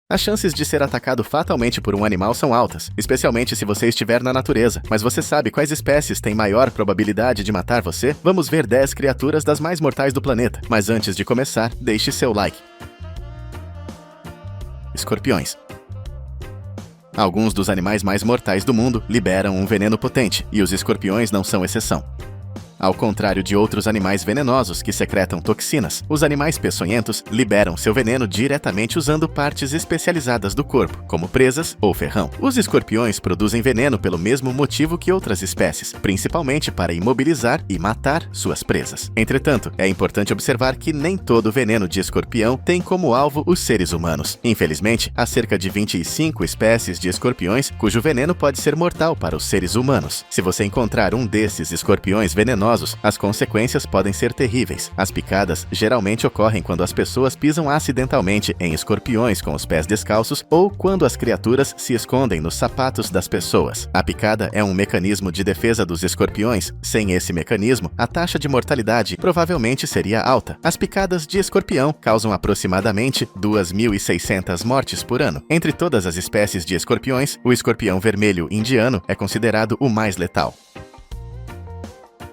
As chances de ser atacado fatalmente por um animal são altas, especialmente se você estiver na natureza. Mas você sabe quais espécies têm maior probabilidade de matar você? Vamos ver 10 criaturas das mais mortais do planeta. Mas antes de começar, deixe seu like. Escorpiões. Alguns dos animais mais mortais do mundo liberam um veneno potente, e os escorpiões não são exceção. Ao contrário de outros animais venenosos que secretam toxinas, os animais peçonhentos liberam seu veneno diretamente usando partes especializadas do corpo, como presas ou ferrão. Os escorpiões produzem veneno pelo mesmo motivo que outras espécies, principalmente para imobilizar e matar suas presas. Entretanto, é importante observar que nem todo veneno de escorpião tem como alvo os seres humanos. Infelizmente, há cerca de 25 espécies de escorpiões cujo veneno pode ser mortal para os seres humanos. Se você encontrar um desses escorpiões venenosos, as consequências podem ser terríveis. As picadas geralmente ocorrem quando as pessoas pisam acidentalmente em escorpiões com os pés descalços ou quando as criaturas se escondem nos sapatos das pessoas. A picada é um mecanismo de defesa dos escorpiões. Sem esse mecanismo, a taxa de mortalidade provavelmente seria alta. As picadas de escorpião causam aproximadamente 2.600 mortes por ano. Entre todas as espécies de escorpiões, o escorpião vermelho indiano é considerado o mais letal.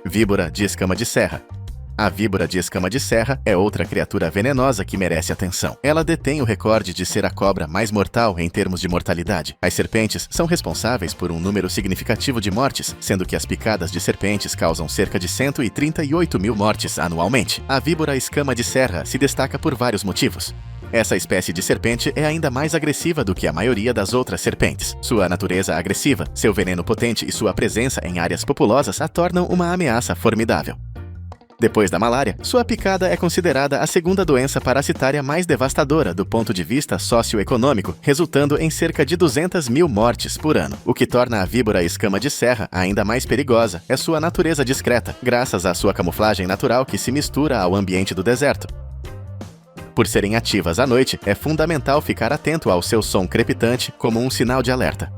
Víbora de escama de serra. A víbora de escama de serra é outra criatura venenosa que merece atenção. Ela detém o recorde de ser a cobra mais mortal em termos de mortalidade. As serpentes são responsáveis por um número significativo de mortes, sendo que as picadas de serpentes causam cerca de 138 mil mortes anualmente. A víbora escama de serra se destaca por vários motivos. Essa espécie de serpente é ainda mais agressiva do que a maioria das outras serpentes. Sua natureza agressiva, seu veneno potente e sua presença em áreas populosas a tornam uma ameaça formidável. Depois da malária, sua picada é considerada a segunda doença parasitária mais devastadora do ponto de vista socioeconômico, resultando em cerca de 200 mil mortes por ano. O que torna a víbora escama de serra ainda mais perigosa é sua natureza discreta, graças à sua camuflagem natural que se mistura ao ambiente do deserto. Por serem ativas à noite, é fundamental ficar atento ao seu som crepitante como um sinal de alerta.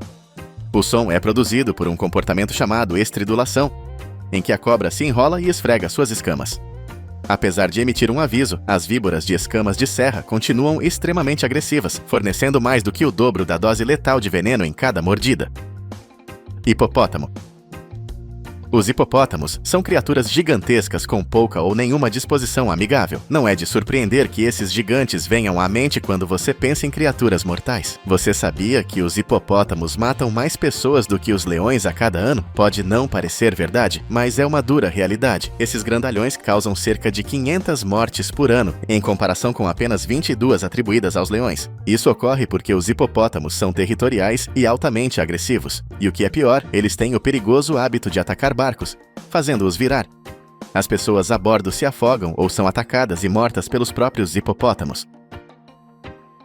O som é produzido por um comportamento chamado estridulação, em que a cobra se enrola e esfrega suas escamas. Apesar de emitir um aviso, as víboras de escamas de serra continuam extremamente agressivas, fornecendo mais do que o dobro da dose letal de veneno em cada mordida. Hipopótamo. Os hipopótamos são criaturas gigantescas com pouca ou nenhuma disposição amigável. Não é de surpreender que esses gigantes venham à mente quando você pensa em criaturas mortais. Você sabia que os hipopótamos matam mais pessoas do que os leões a cada ano? Pode não parecer verdade, mas é uma dura realidade. Esses grandalhões causam cerca de 500 mortes por ano, em comparação com apenas 22 atribuídas aos leões. Isso ocorre porque os hipopótamos são territoriais e altamente agressivos. E o que é pior, eles têm o perigoso hábito de atacar barcos, fazendo-os virar. As pessoas a bordo se afogam ou são atacadas e mortas pelos próprios hipopótamos.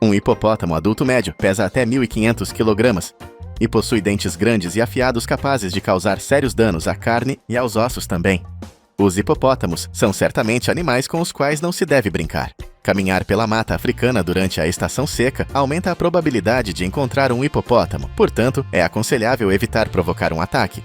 Um hipopótamo adulto médio pesa até 1.500 kg e possui dentes grandes e afiados capazes de causar sérios danos à carne e aos ossos também. Os hipopótamos são certamente animais com os quais não se deve brincar. Caminhar pela mata africana durante a estação seca aumenta a probabilidade de encontrar um hipopótamo, portanto, é aconselhável evitar provocar um ataque.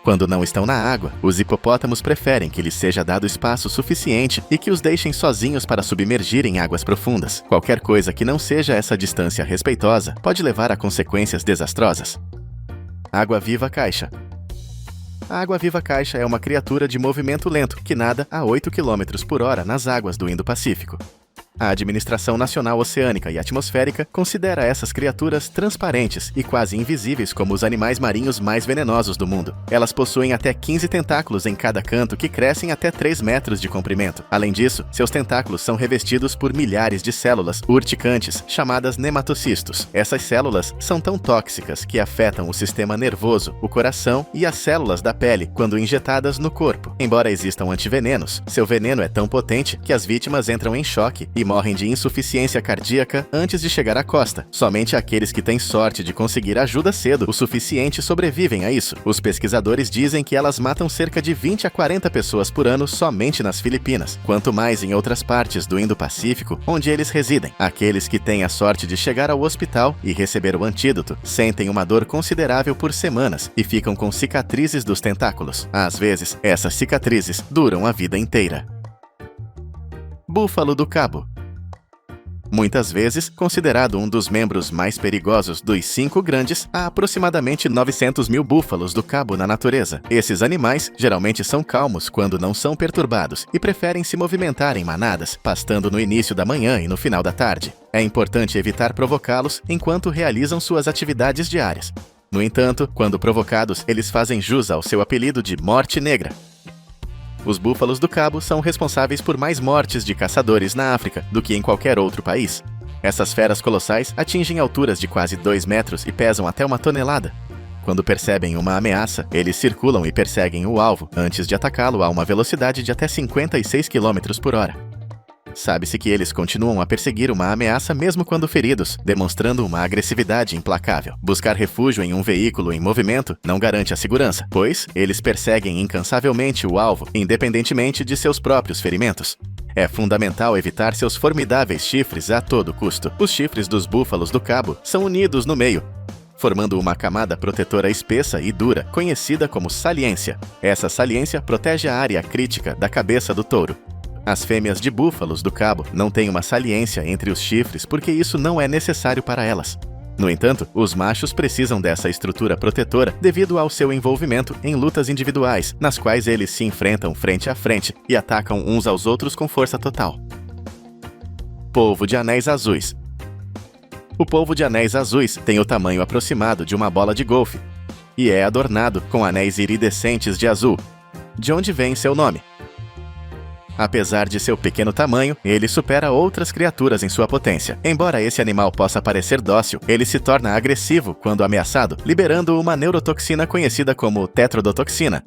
Quando não estão na água, os hipopótamos preferem que lhes seja dado espaço suficiente e que os deixem sozinhos para submergir em águas profundas. Qualquer coisa que não seja essa distância respeitosa pode levar a consequências desastrosas. Água-viva caixa. A água-viva caixa é uma criatura de movimento lento que nada a 8 km por hora nas águas do Indo-Pacífico. A Administração Nacional Oceânica e Atmosférica considera essas criaturas transparentes e quase invisíveis como os animais marinhos mais venenosos do mundo. Elas possuem até 15 tentáculos em cada canto que crescem até 3 metros de comprimento. Além disso, seus tentáculos são revestidos por milhares de células urticantes, chamadas nematocistos. Essas células são tão tóxicas que afetam o sistema nervoso, o coração e as células da pele quando injetadas no corpo. Embora existam antivenenos, seu veneno é tão potente que as vítimas entram em choque e morrem de insuficiência cardíaca antes de chegar à costa. Somente aqueles que têm sorte de conseguir ajuda cedo o suficiente sobrevivem a isso. Os pesquisadores dizem que elas matam cerca de 20 a 40 pessoas por ano somente nas Filipinas, quanto mais em outras partes do Indo-Pacífico, onde eles residem. Aqueles que têm a sorte de chegar ao hospital e receber o antídoto sentem uma dor considerável por semanas e ficam com cicatrizes dos tentáculos. Às vezes, essas cicatrizes duram a vida inteira. Búfalo do Cabo. Muitas vezes considerado um dos membros mais perigosos dos 5 grandes, há aproximadamente 900 mil búfalos do cabo na natureza. Esses animais geralmente são calmos quando não são perturbados e preferem se movimentar em manadas, pastando no início da manhã e no final da tarde. É importante evitar provocá-los enquanto realizam suas atividades diárias. No entanto, quando provocados, eles fazem jus ao seu apelido de Morte Negra. Os búfalos do cabo são responsáveis por mais mortes de caçadores na África do que em qualquer outro país. Essas feras colossais atingem alturas de quase 2 metros e pesam até 1 tonelada. Quando percebem uma ameaça, eles circulam e perseguem o alvo antes de atacá-lo a uma velocidade de até 56 km por hora. Sabe-se que eles continuam a perseguir uma ameaça mesmo quando feridos, demonstrando uma agressividade implacável. Buscar refúgio em um veículo em movimento não garante a segurança, pois eles perseguem incansavelmente o alvo, independentemente de seus próprios ferimentos. É fundamental evitar seus formidáveis chifres a todo custo. Os chifres dos búfalos do cabo são unidos no meio, formando uma camada protetora espessa e dura, conhecida como saliência. Essa saliência protege a área crítica da cabeça do touro. As fêmeas de búfalos do cabo não têm uma saliência entre os chifres porque isso não é necessário para elas. No entanto, os machos precisam dessa estrutura protetora devido ao seu envolvimento em lutas individuais, nas quais eles se enfrentam frente a frente e atacam uns aos outros com força total. Polvo de anéis azuis. O polvo de anéis azuis tem o tamanho aproximado de uma bola de golfe e é adornado com anéis iridescentes de azul, de onde vem seu nome. Apesar de seu pequeno tamanho, ele supera outras criaturas em sua potência. Embora esse animal possa parecer dócil, ele se torna agressivo quando ameaçado, liberando uma neurotoxina conhecida como tetrodotoxina,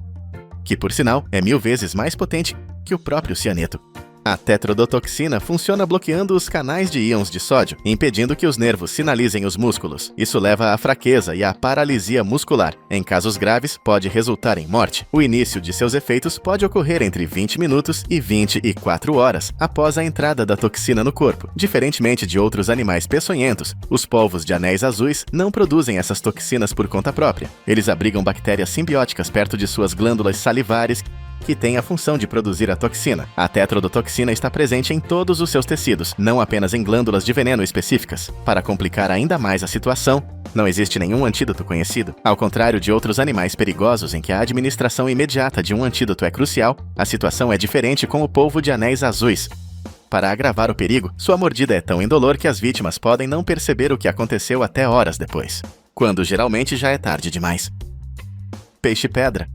que, por sinal, é 1000 vezes mais potente que o próprio cianeto. A tetrodotoxina funciona bloqueando os canais de íons de sódio, impedindo que os nervos sinalizem os músculos. Isso leva à fraqueza e à paralisia muscular. Em casos graves, pode resultar em morte. O início de seus efeitos pode ocorrer entre 20 minutos e 24 horas após a entrada da toxina no corpo. Diferentemente de outros animais peçonhentos, os polvos de anéis azuis não produzem essas toxinas por conta própria. Eles abrigam bactérias simbióticas perto de suas glândulas salivares, que tem a função de produzir a toxina. A tetrodotoxina está presente em todos os seus tecidos, não apenas em glândulas de veneno específicas. Para complicar ainda mais a situação, não existe nenhum antídoto conhecido. Ao contrário de outros animais perigosos em que a administração imediata de um antídoto é crucial, a situação é diferente com o polvo de anéis azuis. Para agravar o perigo, sua mordida é tão indolor que as vítimas podem não perceber o que aconteceu até horas depois, quando geralmente já é tarde demais. Peixe-pedra.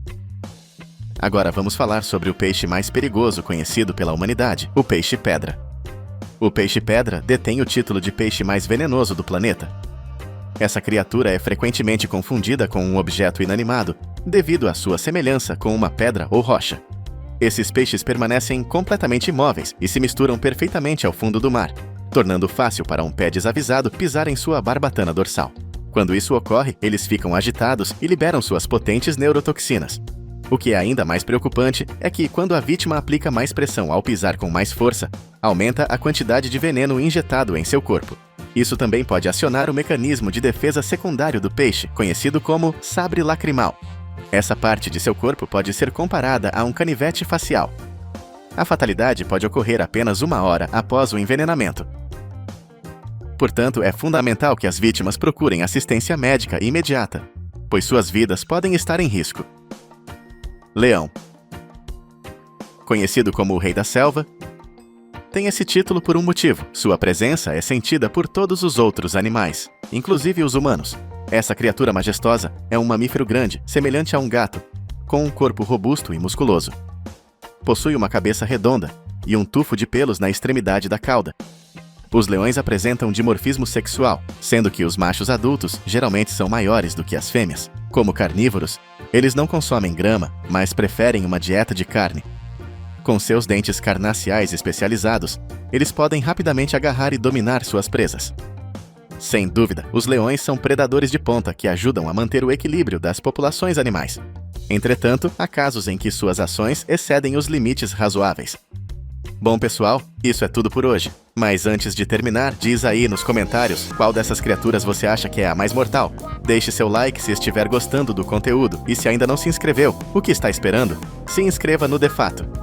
Agora vamos falar sobre o peixe mais perigoso conhecido pela humanidade, o peixe-pedra. O peixe-pedra detém o título de peixe mais venenoso do planeta. Essa criatura é frequentemente confundida com um objeto inanimado, devido à sua semelhança com uma pedra ou rocha. Esses peixes permanecem completamente imóveis e se misturam perfeitamente ao fundo do mar, tornando fácil para um pé desavisado pisar em sua barbatana dorsal. Quando isso ocorre, eles ficam agitados e liberam suas potentes neurotoxinas. O que é ainda mais preocupante é que, quando a vítima aplica mais pressão ao pisar com mais força, aumenta a quantidade de veneno injetado em seu corpo. Isso também pode acionar o mecanismo de defesa secundário do peixe, conhecido como sabre lacrimal. Essa parte de seu corpo pode ser comparada a um canivete facial. A fatalidade pode ocorrer apenas 1 hora após o envenenamento. Portanto, é fundamental que as vítimas procurem assistência médica imediata, pois suas vidas podem estar em risco. Leão. Conhecido como o Rei da Selva, tem esse título por um motivo. Sua presença é sentida por todos os outros animais, inclusive os humanos. Essa criatura majestosa é um mamífero grande, semelhante a um gato, com um corpo robusto e musculoso. Possui uma cabeça redonda e um tufo de pelos na extremidade da cauda. Os leões apresentam dimorfismo sexual, sendo que os machos adultos geralmente são maiores do que as fêmeas. Como carnívoros, eles não consomem grama, mas preferem uma dieta de carne. Com seus dentes carnassiais especializados, eles podem rapidamente agarrar e dominar suas presas. Sem dúvida, os leões são predadores de ponta que ajudam a manter o equilíbrio das populações animais. Entretanto, há casos em que suas ações excedem os limites razoáveis. Bom, pessoal, isso é tudo por hoje. Mas antes de terminar, diz aí nos comentários qual dessas criaturas você acha que é a mais mortal. Deixe seu like se estiver gostando do conteúdo e se ainda não se inscreveu, o que está esperando? Se inscreva no De Fato.